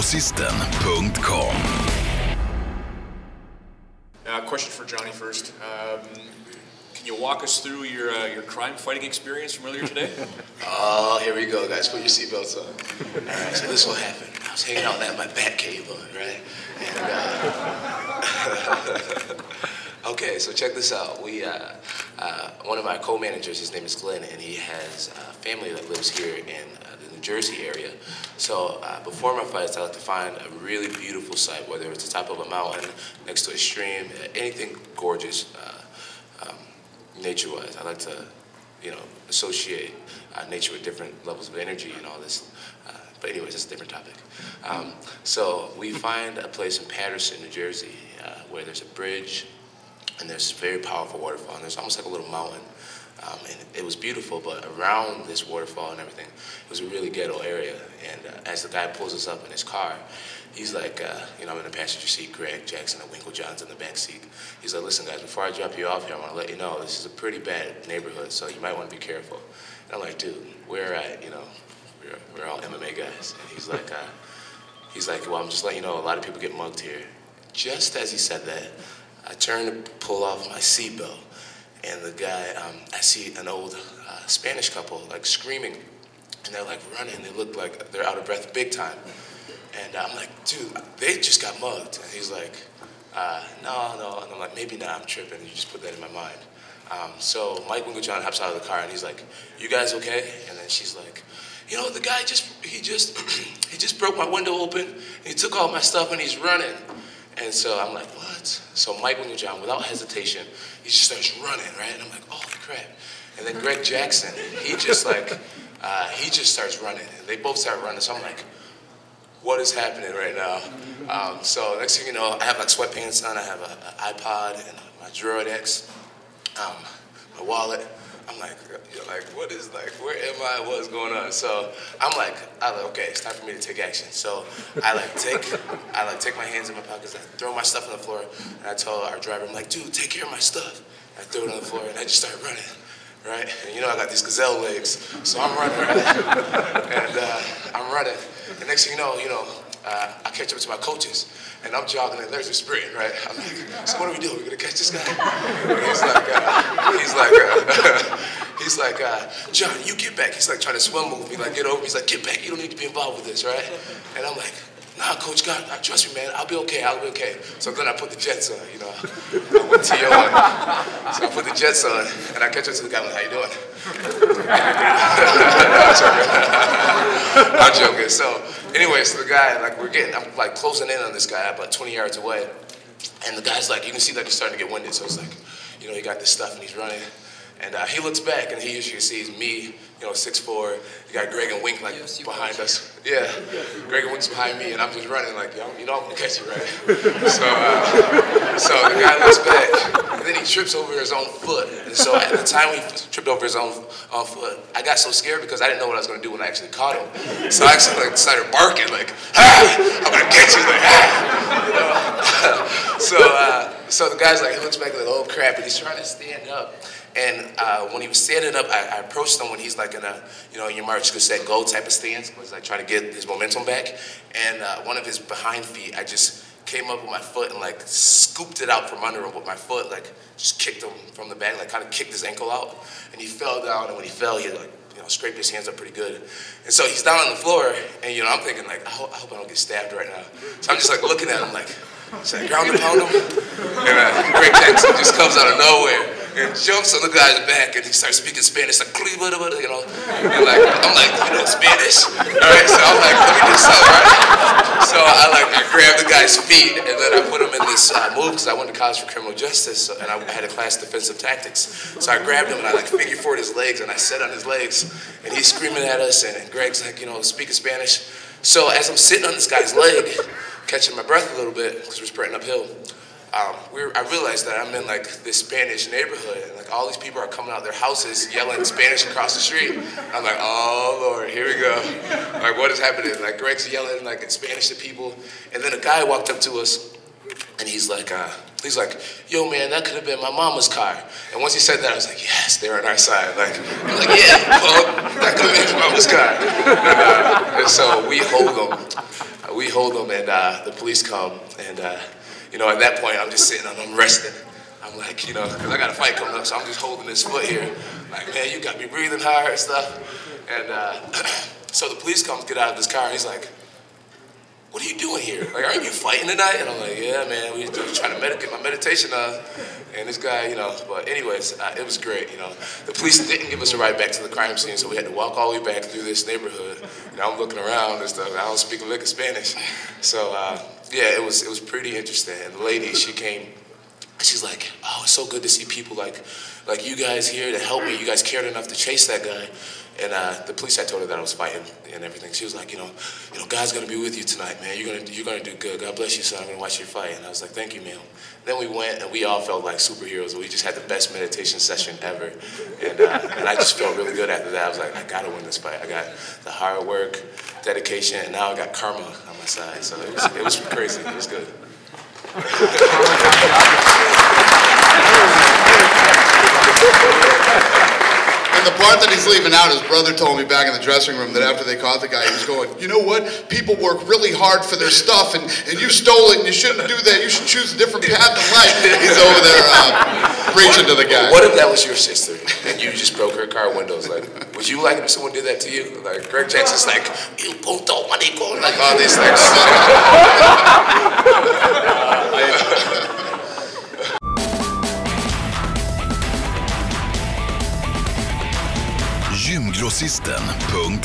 Grossisten.com. Question for Johnny first. Can you walk us through your crime fighting experience from earlier today? Oh, here we go, guys. Put your seatbelts on. All right, so this is what happened. I was hanging out at my bat cave on, right? And okay, so check this out. We one of my co-managers, his name is Glenn, and he has a family that lives here in the New Jersey area. So before my fights, I like to find a really beautiful site, whether it's the top of a mountain, next to a stream, anything gorgeous, nature-wise. I like to, associate nature with different levels of energy and all this. But anyways, that's a different topic. So we find a place in Paterson, New Jersey, where there's a bridge, and there's a very powerful waterfall, and there's almost like a little mountain. And it was beautiful, but around this waterfall and everything, it was a really ghetto area. And as the guy pulls us up in his car, he's like, I'm in the passenger seat, Greg Jackson and Winkle John's in the back seat. He's like, listen guys, before I drop you off here, I want to let you know this is a pretty bad neighborhood, so you might want to be careful. And I'm like, dude, we're at, we're all MMA guys. And he's like, well, I'm just letting you know, a lot of people get mugged here. Just as he said that, I turned to pull off my seatbelt, and the guy, I see an old Spanish couple, like screaming, and they're like running. They look like they're out of breath big time. And I'm like, dude, they just got mugged. And he's like, no. And I'm like, maybe not, I'm tripping. You just put that in my mind. So Mike Winklejohn hops out of the car, and he's like, you guys okay? And then she's like, the guy he just broke my window open, and he took all my stuff, and he's running. And so I'm like, what? So Mike Winklejohn, without hesitation, he just starts running, right? And I'm like, holy crap. And then Greg Jackson, he just starts running. And they both start running. So I'm like, what is happening right now? So next thing you know, I have like sweatpants on, I have an iPod and my Droid X, my wallet. I'm like, what is, where am I? What's going on? So I'm like, okay, it's time for me to take action. So I take my hands in my pockets, I throw my stuff on the floor, and I tell our driver, I'm like, dude, take care of my stuff. I throw it on the floor, and I just start running, right? And I got these gazelle legs, so I'm running, right? And I'm running. And next thing you know, I catch up to my coaches, and I'm jogging, and there's a sprint, right? I'm like, so what are we doing? We're gonna catch this guy? And he's like, John, you get back. He's like trying to swim move me, like get over. He's like, get back. You don't need to be involved with this, right? And I'm like, nah, Coach God, trust me, man. I'll be okay. So then I put the jets on, I went TO on. So I put the jets on, and I catch up to the guy, like, how you doing? I'm joking. So anyway, so the guy, I'm closing in on this guy about 20 yards away. And the guy's like, you can see he's starting to get winded. So it's like, he got this stuff and he's running. And he looks back and he usually sees me, 6'4". You got Greg and Wink behind us. Yeah, Greg and Wink's behind me, and I'm just running like, I'm gonna catch you, right? So the guy looks back, and then he trips over his own foot. And so at the time he tripped over his own foot, I got so scared because I didn't know what I was gonna do when I actually caught him. So I actually started barking like, I'm gonna catch you, like, So the guy's like, he looks back like, oh crap, and he's trying to stand up. And when he was standing up, I approached him when he's like in a, your march cassette go type of stance, was like trying to get his momentum back. And one of his behind feet, I just came up with my foot and scooped it out from under him with my foot, just kicked him from the back, kind of kicked his ankle out. And he fell down, and when he fell, he scraped his hands up pretty good. And so he's down on the floor, and I'm thinking I hope I don't get stabbed right now. So I'm just looking at him should I ground and pound him? And Greg Jackson just comes out of nowhere and jumps on the guy's back, and he starts speaking Spanish, And I'm like, Spanish? All right, so I'm like, let me do something, right? So I grabbed the guy's feet, and then I put him in this move, because I went to college for criminal justice, and I had a class defensive tactics. So I grabbed him, and I figure four his legs, and I sat on his legs, and he's screaming at us, and Greg's speaking Spanish. So as I'm sitting on this guy's leg, catching my breath a little bit, because we're sprinting uphill, I realized that I'm in this Spanish neighborhood, and all these people are coming out of their houses yelling Spanish across the street. I'm like, oh Lord, here we go. What is happening? Greg's yelling in Spanish to people, and then a guy walked up to us, and he's like, yo man, that could have been my mama's car. And once he said that, I was like, yes, they're on our side. I'm like, yeah, well, that could have been his mama's car. And so we hold them. we hold him, and the police come, and you know, at that point, I'm just sitting, I'm resting. I'm like, you know, because I got a fight coming up, so I'm just holding this foot here. Like, man, you got me breathing hard and stuff. And so the police comes, get out of this car, and he's like, what are you doing here? Like, aren't you fighting tonight? And I'm like, yeah, man, we just trying to get my meditation on. And this guy, you know, but anyways, it was great, you know. The police didn't give us a ride back to the crime scene, so we had to walk all the way back through this neighborhood. And I'm looking around and stuff. I don't speak a lick of Spanish. So, yeah, it was pretty interesting. And the lady, she came, she's like, oh, it's so good to see people like you guys here to help me. You guys cared enough to chase that guy. And the police had told her that I was fighting and everything. She was like, you know, God's gonna be with you tonight, man. You're gonna do good. God bless you, son. I'm gonna watch you fight. And I was like, thank you, ma'am. Then we went, and we all felt like superheroes. We just had the best meditation session ever, and I just felt really good after that. I was like, I gotta win this fight. I got the hard work, dedication, and now I got karma on my side. So it was crazy. It was good. And the part that he's leaving out, his brother told me back in the dressing room that after they caught the guy, he was going, you know what? People work really hard for their stuff, and you stole it, and you shouldn't do that. You should choose a different path in life. He's over there preaching to the guy. What if that was your sister, and you just broke her car windows? Like, would you like it if someone did that to you? Like, Greg Jackson's like, you puto manico, like all these things. Gymgrossisten.com